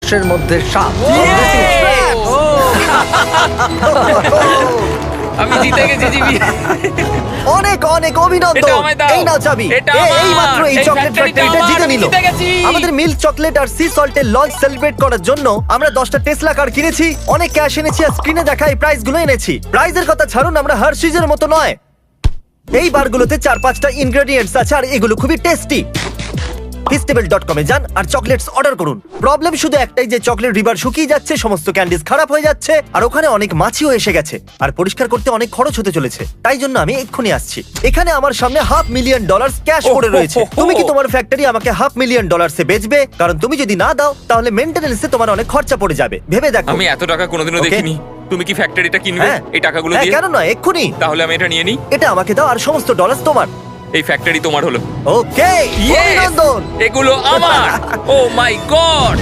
মৎস্যের মধ্যে সাপ। আমি জিতে গেছি জিবি। অনেক অনেক অভিনন্দন। এটা আমায় দাও। এই নাও চাবি। এটা এই মাত্র আমার। এই এই চকলেট ফ্যাক্টরিটা ফ্যাক্টরিটা আমার। জিতে আমি নিল। জিতে গেছি। আমাদের মিল্ক চকলেট আর সি সল্টের লঞ্চ সেলিব্রেট করার জন্য আমরা 10টা টেসলা কার কিনেছি, অনেক ক্যাশ এনেছি আর স্ক্রিনে দেখা এই প্রাইস গুলো এনেছি। প্রাইজের কথা ছাড়ুন, আমরা হার্শিজের মতো নয়। এই বারগুলোতে 4-5টা ইনগ্রেডিয়েন্টস আছে আর এগুলো খুবই টেস্টি। feastable.com-এ যান আর চকলেটস অর্ডার করুন। প্রবলেম শুধু একটাই যে চকলেট রিভার শুকিয়ে যাচ্ছে, সমস্ত ক্যান্ডিজ খারাপ হয়ে যাচ্ছে আর ওখানে অনেক মাছিও এসে গেছে আর পরিষ্কার করতে অনেক খরচ হতে চলেছে। তাই জন্য আমি এক্ষুনি আসছি। এখানে আমার সামনে $500,000 ক্যাশ পড়ে রয়েছে। তুমি কি তোমার ফ্যাক্টরি আমাকে $500,000-এ বেচবে? কারণ তুমি যদি না দাও তাহলে মেইনটেনেন্সে তোমার অনেক খরচা পড়ে যাবে। ভেবে দেখো। আমি এত টাকা কোনোদিনও Okay. দেখিনি। তুমি কি ফ্যাক্টরিটা কিনবে হ্যাঁ। এই টাকাগুলো হ্যাঁ, দিয়ে? কেন নয়, এক্ষুনি। তাহলে আমি এটা নিয়ে নিই। এটা আমাকে দাও আর সমস্ত ডলার তোমার। এই ফ্যাক্টরি তোমার হলো। ওকে, Yes! অভিনন্দন। এগুলো আমার। ও মাই গড।